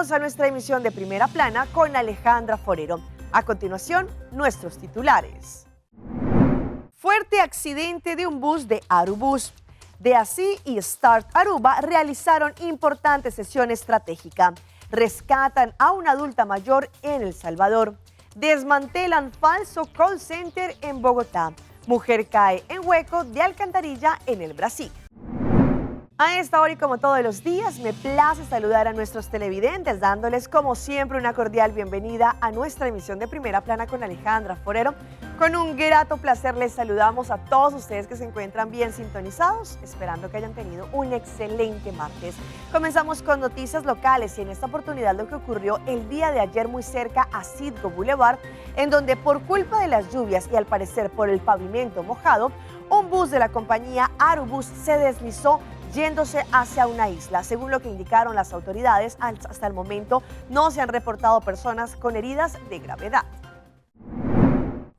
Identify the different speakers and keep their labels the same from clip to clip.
Speaker 1: Bienvenidos a nuestra emisión de Primera Plana con Alejandra Forero. A continuación, nuestros titulares. Fuerte accidente de un bus de Arubus. DASI y Start Aruba realizaron importante sesión estratégica. Rescatan a una adulta mayor en El Salvador. Desmantelan falso call center en Bogotá. Mujer cae en hueco de alcantarilla en el Brasil. A esta hora y como todos los días, me place saludar a nuestros televidentes, dándoles como siempre una cordial bienvenida a nuestra emisión de Primera Plana con Alejandra Forero. Con un grato placer les saludamos a todos ustedes que se encuentran bien sintonizados, esperando que hayan tenido un excelente martes. Comenzamos con noticias locales y en esta oportunidad lo que ocurrió el día de ayer muy cerca a Citgo Boulevard, en donde por culpa de las lluvias y al parecer por el pavimento mojado, un bus de la compañía Arubus se deslizó yéndose hacia una isla. Según lo que indicaron las autoridades, hasta el momento no se han reportado personas con heridas de gravedad.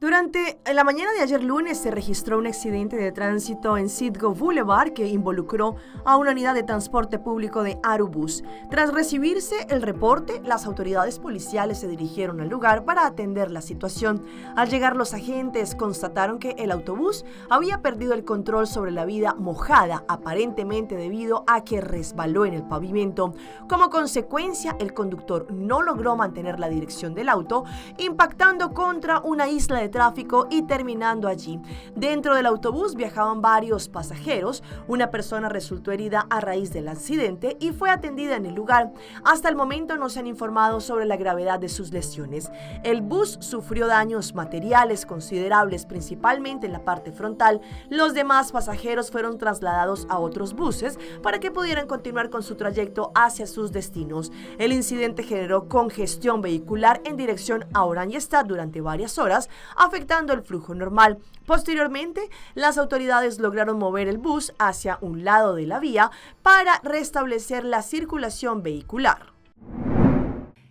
Speaker 1: Durante la mañana de ayer lunes se registró un accidente de tránsito en Citgo Boulevard que involucró a una unidad de transporte público de Arubus. Tras recibirse el reporte, las autoridades policiales se dirigieron al lugar para atender la situación. Al llegar los agentes constataron que el autobús había perdido el control sobre la vía mojada, aparentemente debido a que resbaló en el pavimento. Como consecuencia, el conductor no logró mantener la dirección del auto, impactando contra una isla de tráfico y terminando allí. Dentro del autobús viajaban varios pasajeros. Una persona resultó herida a raíz del accidente y fue atendida en el lugar. Hasta el momento no se han informado sobre la gravedad de sus lesiones. El bus sufrió daños materiales considerables, principalmente en la parte frontal. Los demás pasajeros fueron trasladados a otros buses para que pudieran continuar con su trayecto hacia sus destinos. El incidente generó congestión vehicular en dirección a Oranjestad durante varias horas, afectando el flujo normal. Posteriormente, las autoridades lograron mover el bus hacia un lado de la vía para restablecer la circulación vehicular.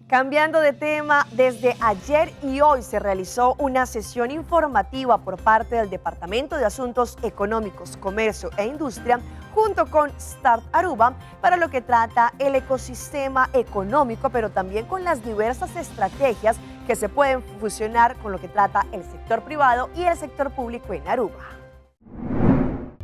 Speaker 1: Cambiando de tema, desde ayer y hoy se realizó una sesión informativa por parte del Departamento de Asuntos Económicos, Comercio e Industria junto con Start Aruba para lo que trata el ecosistema económico, pero también con las diversas estrategias que se pueden fusionar con lo que trata el sector privado y el sector público en Aruba.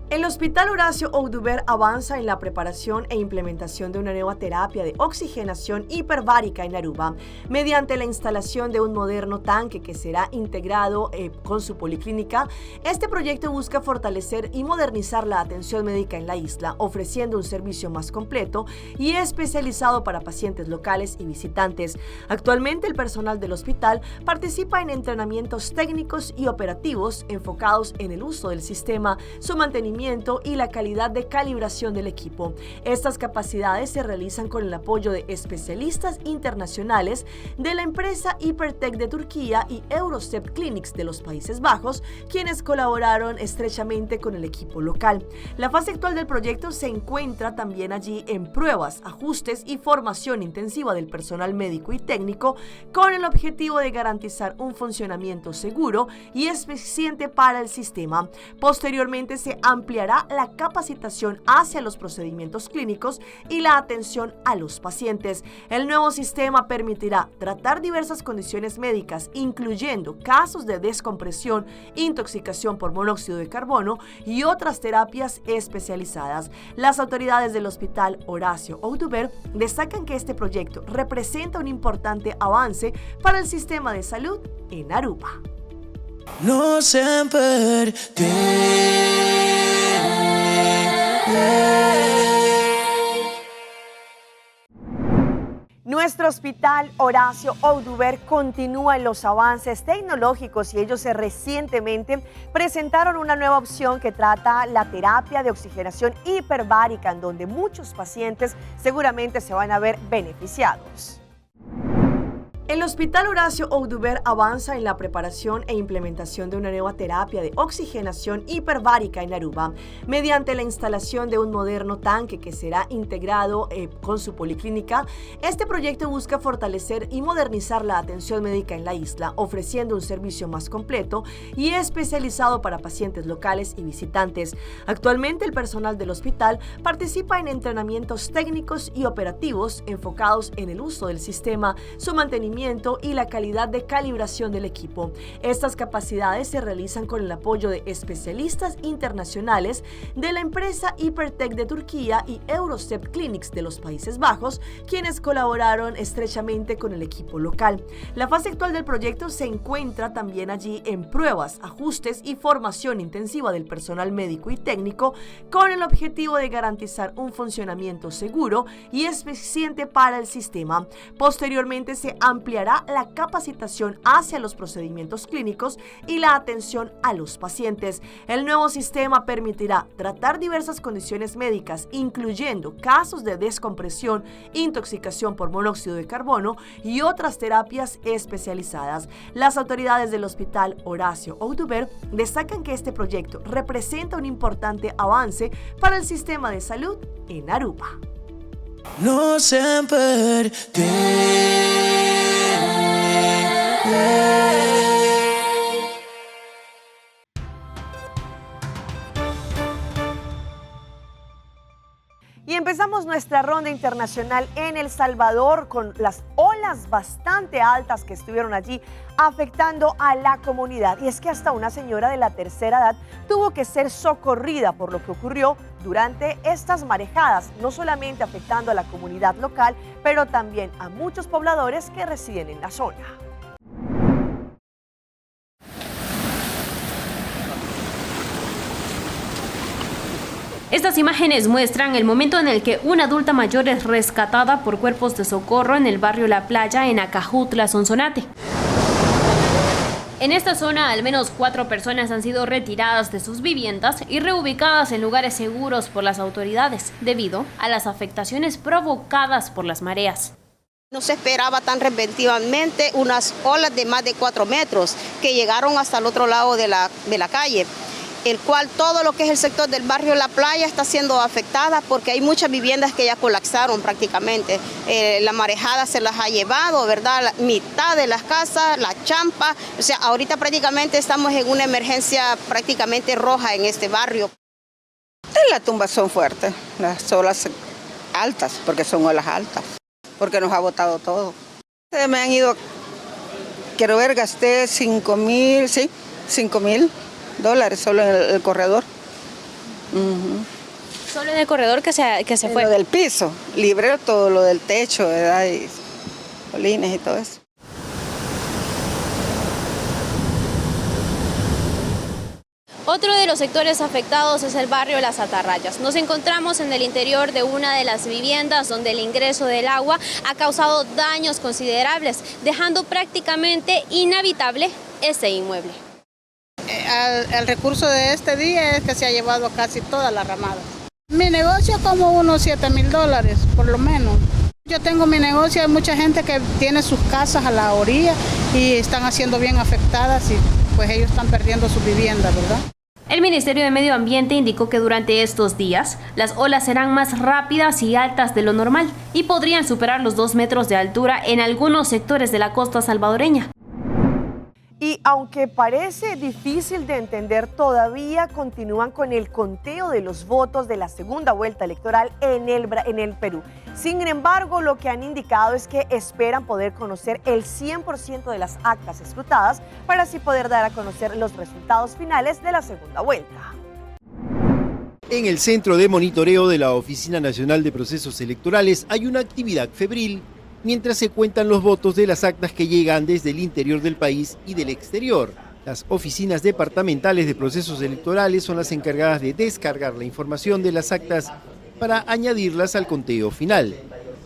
Speaker 1: El Hospital Horacio Oduber avanza en la preparación e implementación de una nueva terapia de oxigenación hiperbárica en Aruba, mediante la instalación de un moderno tanque que será integrado con su policlínica. Este proyecto busca fortalecer y modernizar la atención médica en la isla, ofreciendo un servicio más completo y especializado para pacientes locales y visitantes. Actualmente, el personal del hospital participa en entrenamientos técnicos y operativos enfocados en el uso del sistema, su mantenimiento y la calidad de calibración del equipo. Estas capacidades se realizan con el apoyo de especialistas internacionales de la empresa Hypertech de Turquía y Eurostep Clinics de los Países Bajos, quienes colaboraron estrechamente con el equipo local. La fase actual del proyecto se encuentra también allí en pruebas, ajustes y formación intensiva del personal médico y técnico, con el objetivo de garantizar un funcionamiento seguro y eficiente para el sistema. Posteriormente se ampliará la capacitación hacia los procedimientos clínicos y la atención a los pacientes. El nuevo sistema permitirá tratar diversas condiciones médicas, incluyendo casos de descompresión, intoxicación por monóxido de carbono y otras terapias especializadas. Las autoridades del Hospital Horacio Oduber destacan que este proyecto representa un importante avance para el sistema de salud en Aruba.
Speaker 2: No sempre
Speaker 1: Nuestro Hospital Horacio Oduber continúa en los avances tecnológicos y ellos recientemente presentaron una nueva opción que trata la terapia de oxigenación hiperbárica, en donde muchos pacientes seguramente se van a ver beneficiados. El Hospital Horacio Audubert avanza en la preparación e implementación de una nueva terapia de oxigenación hiperbárica en Aruba, mediante la instalación de un moderno tanque que será integrado con su policlínica. Este proyecto busca fortalecer y modernizar la atención médica en la isla, ofreciendo un servicio más completo y especializado para pacientes locales y visitantes. Actualmente, el personal del hospital participa en entrenamientos técnicos y operativos enfocados en el uso del sistema, su mantenimiento y la calidad de calibración del equipo. Estas capacidades se realizan con el apoyo de especialistas internacionales de la empresa Hypertech de Turquía y Eurostep Clinics de los Países Bajos, quienes colaboraron estrechamente con el equipo local. La fase actual del proyecto se encuentra también allí en pruebas, ajustes y formación intensiva del personal médico y técnico, con el objetivo de garantizar un funcionamiento seguro y eficiente para el sistema. Posteriormente se ampliará la capacitación hacia los procedimientos clínicos y la atención a los pacientes. El nuevo sistema permitirá tratar diversas condiciones médicas, incluyendo casos de descompresión, intoxicación por monóxido de carbono y otras terapias especializadas. Las autoridades del Hospital Horacio Audubert destacan que este proyecto representa un importante avance para el sistema de salud en Aruba.
Speaker 2: No sempre
Speaker 1: Y empezamos nuestra ronda internacional en El Salvador con las olas bastante altas que estuvieron allí afectando a la comunidad. Y es que hasta una señora de la tercera edad tuvo que ser socorrida por lo que ocurrió durante estas marejadas, no solamente afectando a la comunidad local, pero también a muchos pobladores que residen en la zona.
Speaker 3: Estas imágenes muestran el momento en el que una adulta mayor es rescatada por cuerpos de socorro en el barrio La Playa, en Acajutla, Sonsonate. En esta zona, al menos 4 personas han sido retiradas de sus viviendas y reubicadas en lugares seguros por las autoridades, debido a las afectaciones provocadas por las mareas.
Speaker 4: No se esperaba tan repentinamente unas olas de más de 4 metros que llegaron hasta el otro lado de la calle, el cual todo lo que es el sector del barrio La Playa está siendo afectada porque hay muchas viviendas que ya colapsaron prácticamente. La marejada se las ha llevado, ¿verdad? La mitad de las casas, la champa, o sea, ahorita prácticamente estamos en una emergencia prácticamente roja en este barrio.
Speaker 5: Las tumbas son fuertes, las olas altas, porque son olas altas, porque nos ha botado todo. Me han ido, quiero ver, gasté $5,000, sí, $5,000 solo en el corredor.
Speaker 3: Solo en el corredor que se fue.
Speaker 5: Lo del piso, libre todo lo del techo, ¿verdad? Y polines y todo eso.
Speaker 3: Otro de los sectores afectados es el barrio Las Atarrayas. Nos encontramos en el interior de una de las viviendas donde el ingreso del agua ha causado daños considerables, dejando prácticamente inhabitable este inmueble.
Speaker 6: El recurso de este día es que se ha llevado casi toda la ramada. Mi negocio como unos $7,000 por lo menos. Yo tengo mi negocio, hay mucha gente que tiene sus casas a la orilla y están haciendo bien afectadas y pues ellos están perdiendo su vivienda, ¿verdad?
Speaker 3: El Ministerio de Medio Ambiente indicó que durante estos días las olas serán más rápidas y altas de lo normal y podrían superar los 2 metros de altura en algunos sectores de la costa salvadoreña.
Speaker 1: Y aunque parece difícil de entender, todavía continúan con el conteo de los votos de la segunda vuelta electoral en el Perú. Sin embargo, lo que han indicado es que esperan poder conocer el 100% de las actas escrutadas para así poder dar a conocer los resultados finales de la segunda vuelta.
Speaker 7: En el centro de monitoreo de la Oficina Nacional de Procesos Electorales hay una actividad febril, mientras se cuentan los votos de las actas que llegan desde el interior del país y del exterior. Las oficinas departamentales de procesos electorales son las encargadas de descargar la información de las actas para añadirlas al conteo final.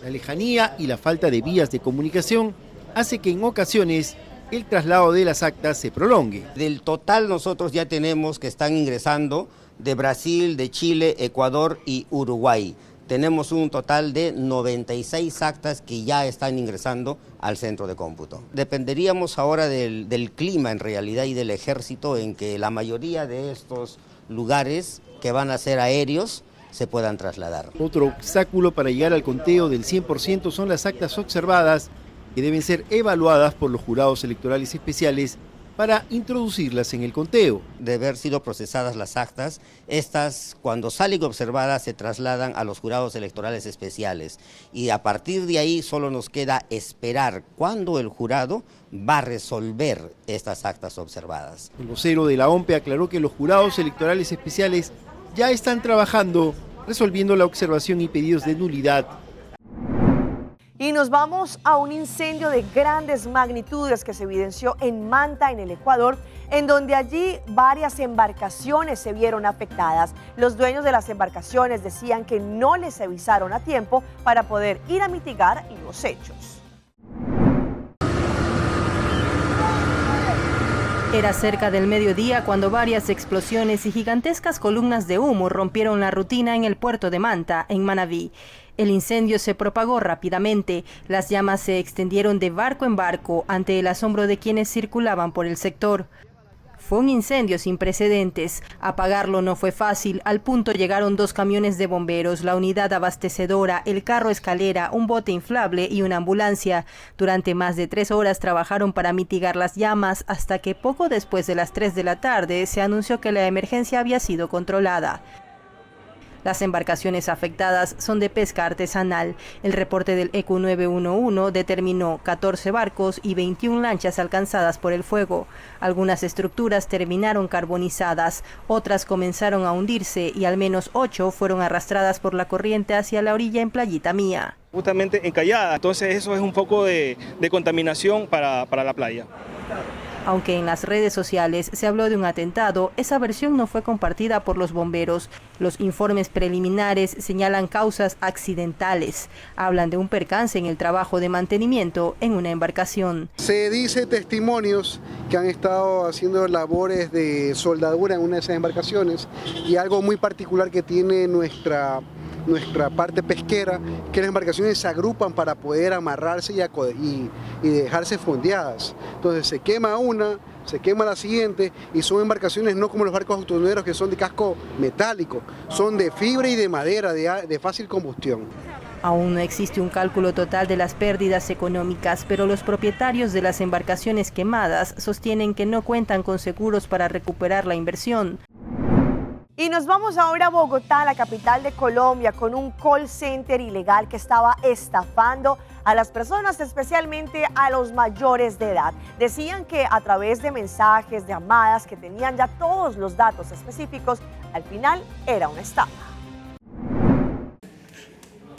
Speaker 7: La lejanía y la falta de vías de comunicación hace que en ocasiones el traslado de las actas se prolongue.
Speaker 8: Del total nosotros ya tenemos que están ingresando de Brasil, de Chile, Ecuador y Uruguay. tenemos un total de 96 actas que ya están ingresando al centro de cómputo. Dependeríamos ahora del clima en realidad y del ejército, en que la mayoría de estos lugares que van a ser aéreos se puedan trasladar.
Speaker 7: Otro obstáculo para llegar al conteo del 100% son las actas observadas, que deben ser evaluadas por los jurados electorales especiales para introducirlas en el conteo.
Speaker 8: De haber sido procesadas las actas, estas cuando salen observadas se trasladan a los jurados electorales especiales y a partir de ahí solo nos queda esperar cuándo el jurado va a resolver estas actas observadas.
Speaker 7: El vocero de la OMPE aclaró que los jurados electorales especiales ya están trabajando, resolviendo la observación y pedidos de nulidad.
Speaker 1: Y nos vamos a un incendio de grandes magnitudes que se evidenció en Manta, en el Ecuador, en donde allí varias embarcaciones se vieron afectadas. Los dueños de las embarcaciones decían que no les avisaron a tiempo para poder ir a mitigar los hechos.
Speaker 9: Era cerca del mediodía cuando varias explosiones y gigantescas columnas de humo rompieron la rutina en el puerto de Manta, en Manabí. El incendio se propagó rápidamente, las llamas se extendieron de barco en barco ante el asombro de quienes circulaban por el sector. Fue un incendio sin precedentes. Apagarlo no fue fácil. Al punto llegaron 2 camiones de bomberos, la unidad abastecedora, el carro escalera, un bote inflable y una ambulancia. Durante más de 3 horas trabajaron para mitigar las llamas hasta que poco después de las 3 de la tarde se anunció que la emergencia había sido controlada. Las embarcaciones afectadas son de pesca artesanal. El reporte del ECU 911 determinó 14 barcos y 21 lanchas alcanzadas por el fuego. Algunas estructuras terminaron carbonizadas, otras comenzaron a hundirse y al menos 8 fueron arrastradas por la corriente hacia la orilla en Playita Mía.
Speaker 10: Justamente encallada, entonces eso es un poco de contaminación para la playa.
Speaker 9: Aunque en las redes sociales se habló de un atentado, esa versión no fue compartida por los bomberos. Los informes preliminares señalan causas accidentales. Hablan de un percance en el trabajo de mantenimiento en una embarcación.
Speaker 11: Se dice testimonios que han estado haciendo labores de soldadura en una de esas embarcaciones y algo muy particular que tiene nuestra parte pesquera, que las embarcaciones se agrupan para poder amarrarse y dejarse fondeadas. Entonces se quema una, se quema la siguiente y son embarcaciones no como los barcos autoneros que son de casco metálico, son de fibra y de madera, de fácil combustión.
Speaker 9: Aún no existe un cálculo total de las pérdidas económicas, pero los propietarios de las embarcaciones quemadas sostienen que no cuentan con seguros para recuperar la inversión.
Speaker 1: Y nos vamos ahora a Bogotá, la capital de Colombia, con un call center ilegal que estaba estafando a las personas, especialmente a los mayores de edad. Decían que a través de mensajes, de llamadas, que tenían ya todos los datos específicos, al final era una estafa.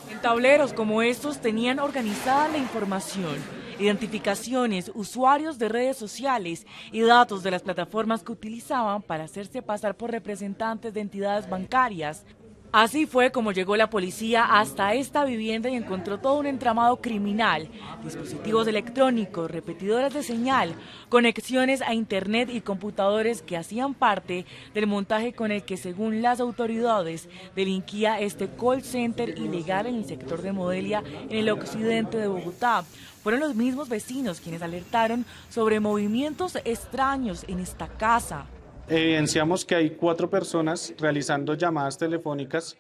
Speaker 12: En tableros como estos tenían organizada la información, identificaciones, usuarios de redes sociales y datos de las plataformas que utilizaban para hacerse pasar por representantes de entidades bancarias. Así fue como llegó la policía hasta esta vivienda y encontró todo un entramado criminal, dispositivos electrónicos, repetidores de señal, conexiones a internet y computadores que hacían parte del montaje con el que, según las autoridades, delinquía este call center ilegal en el sector de Modelia, en el occidente de Bogotá. Fueron los mismos vecinos quienes alertaron sobre movimientos extraños en esta casa.
Speaker 13: Evidenciamos que hay 4 personas realizando llamadas telefónicas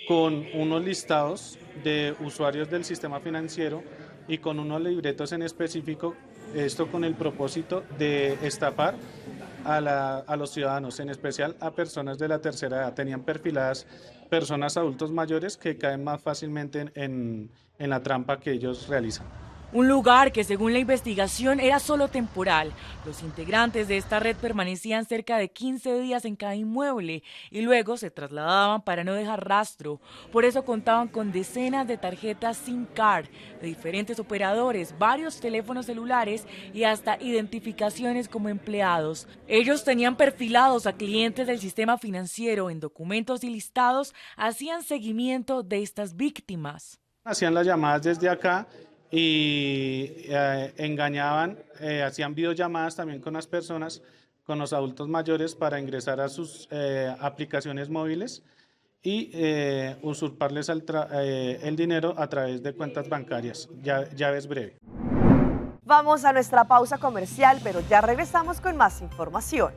Speaker 13: con unos listados de usuarios del sistema financiero y con unos libretos en específico, esto con el propósito de estafar a los ciudadanos, en especial a personas de la tercera edad. Tenían perfiladas personas adultos mayores que caen más fácilmente en la trampa que ellos realizan.
Speaker 12: Un lugar que, según la investigación, era solo temporal. Los integrantes de esta red permanecían cerca de 15 días en cada inmueble y luego se trasladaban para no dejar rastro. Por eso contaban con decenas de tarjetas SIM card de diferentes operadores, varios teléfonos celulares y hasta identificaciones como empleados. Ellos tenían perfilados a clientes del sistema financiero en documentos y listados, hacían seguimiento de estas víctimas.
Speaker 13: Hacían las llamadas desde acá y engañaban, hacían videollamadas también con las personas, con los adultos mayores para ingresar a sus aplicaciones móviles y usurparles el dinero a través de cuentas bancarias, llaves breve.
Speaker 1: Vamos a nuestra pausa comercial, pero ya regresamos con más información.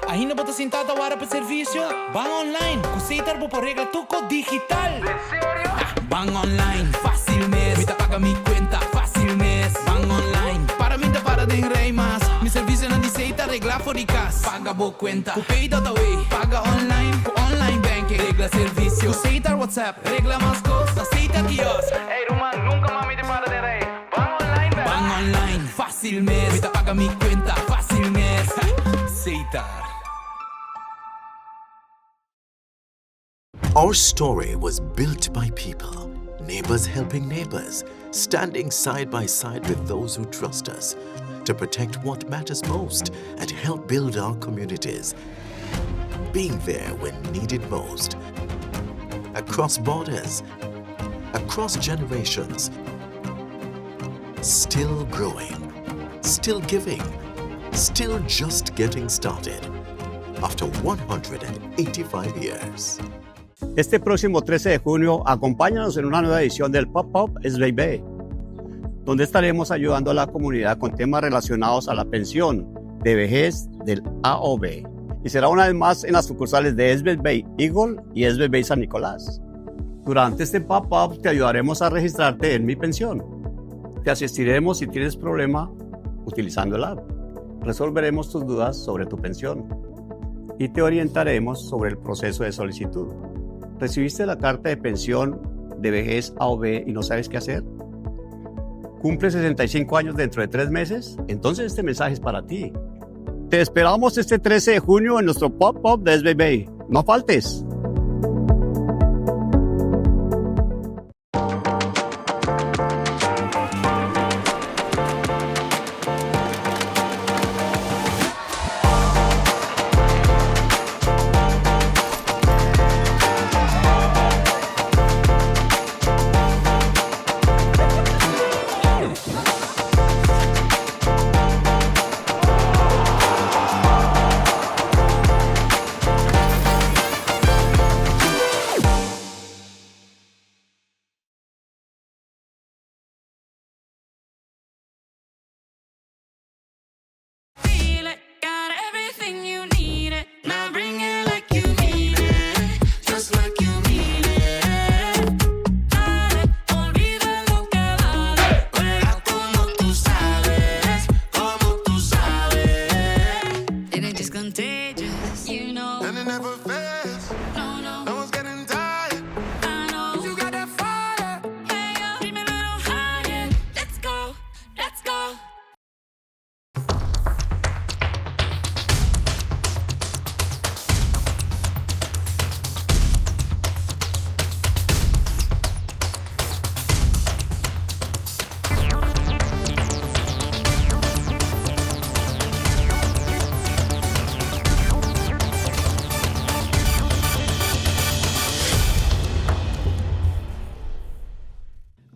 Speaker 2: Ainda bota sentado agora para serviço? Van online, conceita por regra tuco digital. ¿En serio? Van online, fácil mes. Me paga mi cuenta, fácil mes. Van online, para mí te para de rei mas. Mi serviço não aceita regla fóricas. Paga boa cuenta, pay data way. Paga online banking. Regla serviço, aceita WhatsApp. Regla mais cosas, aceita kiosco. Ei, Roman, nunca mais me te para de rei. Van online, fácil mes. Me paga mi cuenta, fácil mes. Aceitar.
Speaker 14: Our story was built by people, neighbors helping neighbors, standing side by side with those who trust us to protect what matters most and help build our communities. Being there when needed most. Across borders, across generations. Still growing, still giving, still just getting started. After 185 years.
Speaker 15: Este próximo 13 de junio, acompáñanos en una nueva edición del Pop-Up SBB, donde estaremos ayudando a la comunidad con temas relacionados a la pensión de vejez del AOB. Y será una vez más en las sucursales de SBB Eagle y SBB San Nicolás. Durante este Pop-Up te ayudaremos a registrarte en Mi Pensión. Te asistiremos si tienes problema utilizando el app. Resolveremos tus dudas sobre tu pensión y te orientaremos sobre el proceso de solicitud. ¿Recibiste la carta de pensión de vejez AOB y no sabes qué hacer? ¿Cumple 65 años dentro de 3 meses? Entonces este mensaje es para ti. Te esperamos este 13 de junio en nuestro Pop-Up de SBB. ¡No faltes!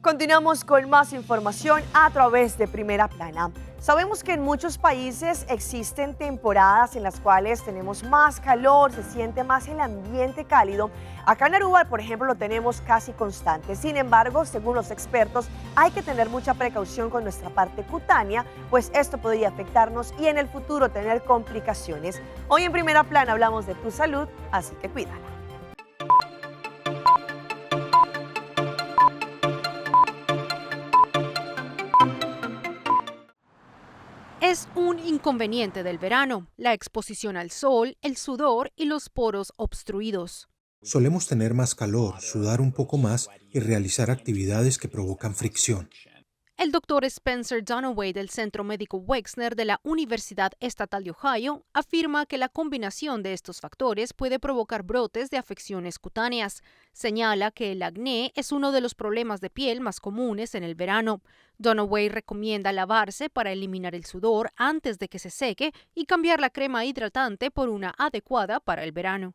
Speaker 1: Continuamos con más información a través de Primera Plana. Sabemos que en muchos países existen temporadas en las cuales tenemos más calor, se siente más el ambiente cálido. Acá en Aruba, por ejemplo, lo tenemos casi constante. Sin embargo, según los expertos, hay que tener mucha precaución con nuestra parte cutánea, pues esto podría afectarnos y en el futuro tener complicaciones. Hoy en Primera Plana hablamos de tu salud, así que cuídala.
Speaker 16: Es un inconveniente del verano, la exposición al sol, el sudor y los poros obstruidos.
Speaker 17: Solemos tener más calor, sudar un poco más y realizar actividades que provocan fricción.
Speaker 16: El doctor Spencer Dunaway del Centro Médico Wexner de la Universidad Estatal de Ohio afirma que la combinación de estos factores puede provocar brotes de afecciones cutáneas. Señala que el acné es uno de los problemas de piel más comunes en el verano. Dunaway recomienda lavarse para eliminar el sudor antes de que se seque y cambiar la crema hidratante por una adecuada para el verano.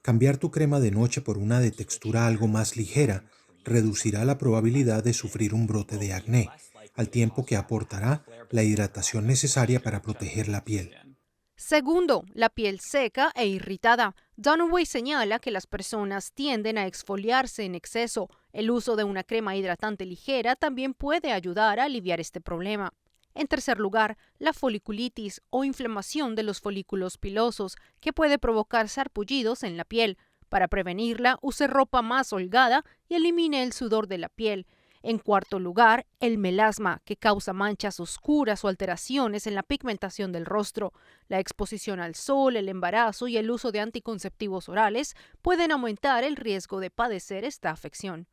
Speaker 17: Cambiar tu crema de noche por una de textura algo más ligera reducirá la probabilidad de sufrir un brote de acné, al tiempo que aportará la hidratación necesaria para proteger la piel.
Speaker 16: Segundo, la piel seca e irritada. Dunaway señala que las personas tienden a exfoliarse en exceso. El uso de una crema hidratante ligera también puede ayudar a aliviar este problema. En tercer lugar, la foliculitis o inflamación de los folículos pilosos, que puede provocar sarpullidos en la piel. Para prevenirla, use ropa más holgada y elimine el sudor de la piel. En cuarto lugar, el melasma, que causa manchas oscuras o alteraciones en la pigmentación del rostro. La exposición al sol, el embarazo y el uso de anticonceptivos orales pueden aumentar el riesgo de padecer esta afección.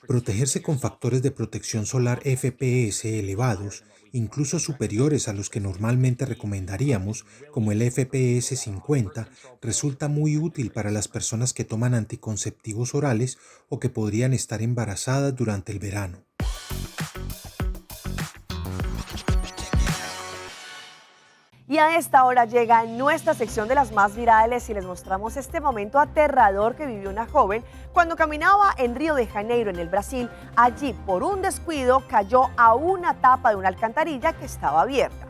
Speaker 17: Protegerse con factores de protección solar FPS elevados, incluso superiores a los que normalmente recomendaríamos, como el FPS 50, resulta muy útil para las personas que toman anticonceptivos orales o que podrían estar embarazadas durante el verano.
Speaker 1: Y a esta hora llega nuestra sección de las más virales y les mostramos este momento aterrador que vivió una joven cuando caminaba en Río de Janeiro, en el Brasil. Allí, por un descuido, cayó a una tapa de una alcantarilla que estaba abierta.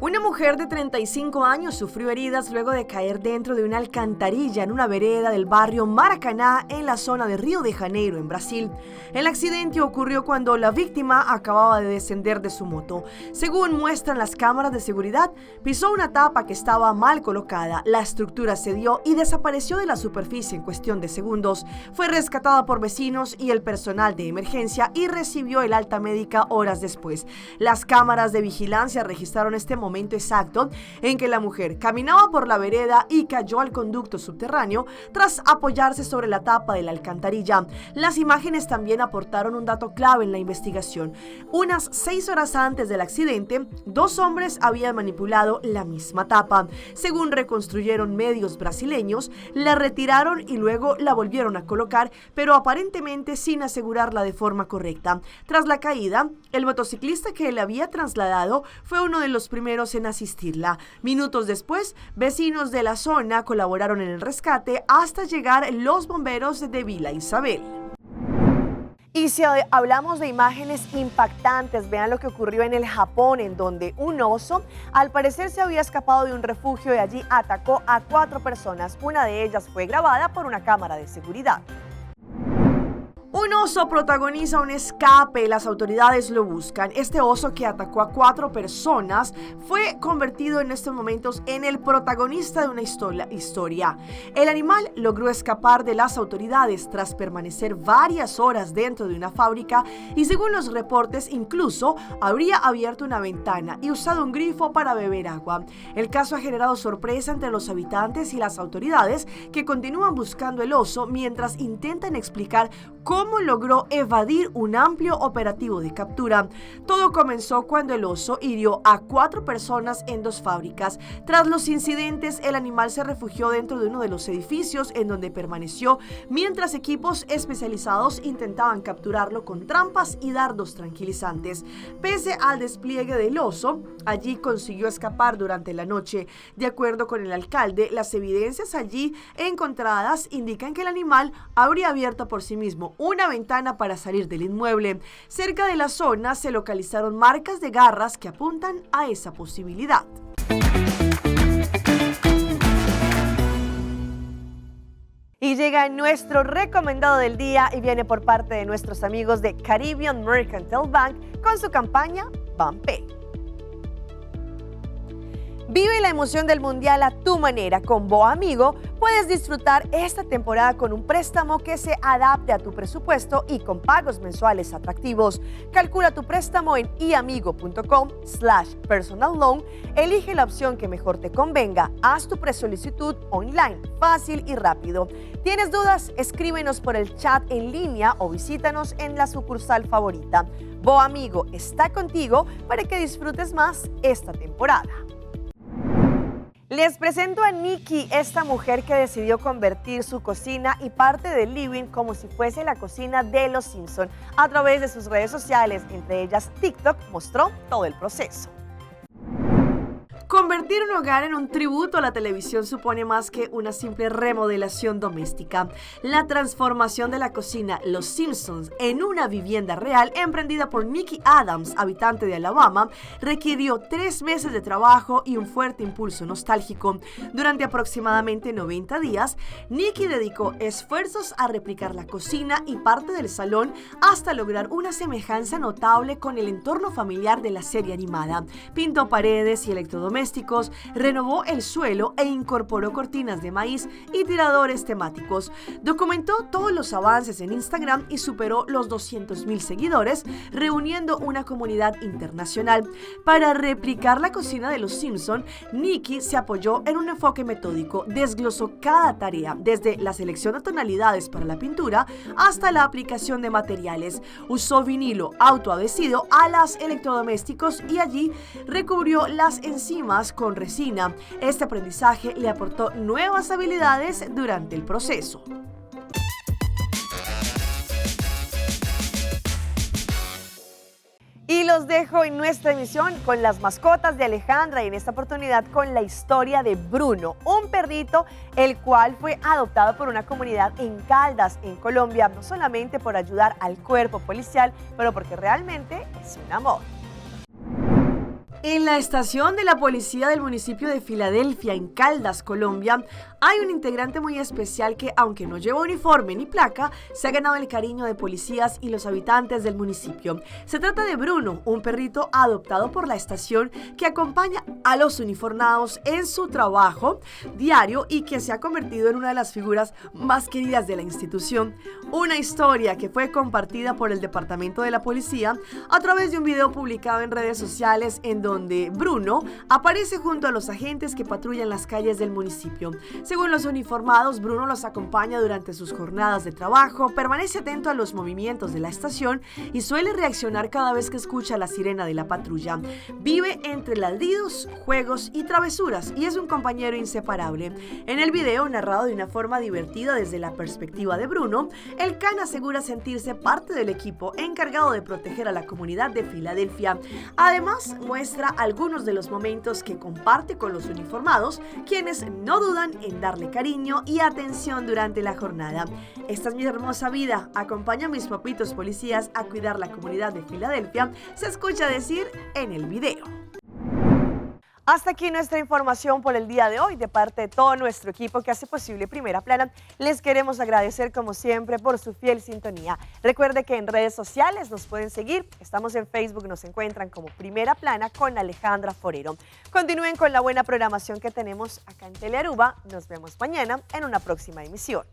Speaker 1: Una mujer de 35 años sufrió heridas luego de caer dentro de una alcantarilla en una vereda del barrio Maracaná, en la zona de Río de Janeiro, en Brasil. El accidente ocurrió cuando la víctima acababa de descender de su moto. Según muestran las cámaras de seguridad, pisó una tapa que estaba mal colocada. La estructura cedió y desapareció de la superficie en cuestión de segundos. Fue rescatada por vecinos y el personal de emergencia y recibió el alta médica horas después. Las cámaras de vigilancia registraron este momento exacto en que la mujer caminaba por la vereda y cayó al conducto subterráneo tras apoyarse sobre la tapa de la alcantarilla. Las imágenes también aportaron un dato clave en la investigación. Unas 6 horas antes del accidente, 2 hombres habían manipulado la misma tapa. Según reconstruyeron medios brasileños, la retiraron y luego la volvieron a colocar, pero aparentemente sin asegurarla de forma correcta. Tras la caída, el motociclista que la había trasladado fue uno de los primeros en asistirla. Minutos después, vecinos de la zona colaboraron en el rescate hasta llegar los bomberos de Villa Isabel. Y si hablamos de imágenes impactantes, vean lo que ocurrió en el Japón, en donde un oso, al parecer, se había escapado de un refugio y allí atacó a 4 personas. Una de ellas fue grabada por una cámara de seguridad. Un oso protagoniza un escape, las autoridades lo buscan. Este oso, que atacó a 4 personas, fue convertido en estos momentos en el protagonista de una historia. El animal logró escapar de las autoridades tras permanecer varias horas dentro de una fábrica y, según los reportes, incluso habría abierto una ventana y usado un grifo para beber agua. El caso ha generado sorpresa entre los habitantes y las autoridades, que continúan buscando el oso mientras intentan explicar cómo logró evadir un amplio operativo de captura. Todo comenzó cuando el oso hirió a 4 personas en 2 fábricas. Tras los incidentes, el animal se refugió dentro de uno de los edificios en donde permaneció, mientras equipos especializados intentaban capturarlo con trampas y dardos tranquilizantes. Pese al despliegue del oso, allí consiguió escapar durante la noche. De acuerdo con el alcalde, las evidencias allí encontradas indican que el animal habría abierto por sí mismo una ventana para salir del inmueble. Cerca de la zona se localizaron marcas de garras que apuntan a esa posibilidad. Y llega nuestro recomendado del día y viene por parte de nuestros amigos de Caribbean Mercantile Bank con su campaña BANPay. Vive la emoción del Mundial a tu manera. Con BOAmigo puedes disfrutar esta temporada con un préstamo que se adapte a tu presupuesto y con pagos mensuales atractivos. Calcula tu préstamo en iamigo.com/personal loan. Elige la opción que mejor te convenga. Haz tu presolicitud online, fácil y rápido. ¿Tienes dudas? Escríbenos por el chat en línea o visítanos en la sucursal favorita. BOAmigo está contigo para que disfrutes más esta temporada. Les presento a Nikki, esta mujer que decidió convertir su cocina y parte del living como si fuese la cocina de los Simpson. A través de sus redes sociales, entre ellas TikTok, mostró todo el proceso. Convertir Convertir un hogar en un tributo a la televisión supone más que una simple remodelación doméstica. La transformación de la cocina Los Simpsons en una vivienda real, emprendida por Nikki Adams, habitante de Alabama, requirió 3 meses de trabajo y un fuerte impulso nostálgico. Durante aproximadamente 90 días, Nikki dedicó esfuerzos a replicar la cocina y parte del salón hasta lograr una semejanza notable con el entorno familiar de la serie animada. Pintó paredes y electrodomésticos, renovó el suelo e incorporó cortinas de maíz y tiradores temáticos. Documentó todos los avances en Instagram y superó los 200,000 seguidores, reuniendo una comunidad internacional. Para replicar la cocina de Los Simpson, Nikki se apoyó en un enfoque metódico, desglosó cada tarea, desde la selección de tonalidades para la pintura hasta la aplicación de materiales. Usó vinilo autoadhesivo a los electrodomésticos y allí recubrió las enzimas con resina. Este aprendizaje le aportó nuevas habilidades durante el proceso. Y los dejo en nuestra emisión con las mascotas de Alejandra y en esta oportunidad con la historia de Bruno, un perrito el cual fue adoptado por una comunidad en Caldas, en Colombia, no solamente por ayudar al cuerpo policial, pero porque realmente es un amor. En la estación de la policía del municipio de Filadelfia, en Caldas, Colombia, hay un integrante muy especial que, aunque no lleva uniforme ni placa, se ha ganado el cariño de policías y los habitantes del municipio. Se trata de Bruno, un perrito adoptado por la estación que acompaña a los uniformados en su trabajo diario y que se ha convertido en una de las figuras más queridas de la institución. Una historia que fue compartida por el departamento de la policía a través de un video publicado en redes sociales en donde Bruno aparece junto a los agentes que patrullan las calles del municipio. Según los uniformados, Bruno los acompaña durante sus jornadas de trabajo, permanece atento a los movimientos de la estación y suele reaccionar cada vez que escucha la sirena de la patrulla. Vive entre ladridos, juegos y travesuras y es un compañero inseparable. En el video, narrado de una forma divertida desde la perspectiva de Bruno, el can asegura sentirse parte del equipo encargado de proteger a la comunidad de Filadelfia. Además, muestra algunos de los momentos que comparte con los uniformados, quienes no dudan en darle cariño y atención durante la jornada. Esta es mi hermosa vida, acompaña a mis papitos policías a cuidar la comunidad de Filadelfia, se escucha decir en el video. Hasta aquí nuestra información por el día de hoy. De parte de todo nuestro equipo que hace posible Primera Plana, les queremos agradecer como siempre por su fiel sintonía. Recuerde que en redes sociales nos pueden seguir. Estamos en Facebook, nos encuentran como Primera Plana con Alejandra Forero. Continúen con la buena programación que tenemos acá en Telearuba. Nos vemos mañana en una próxima emisión.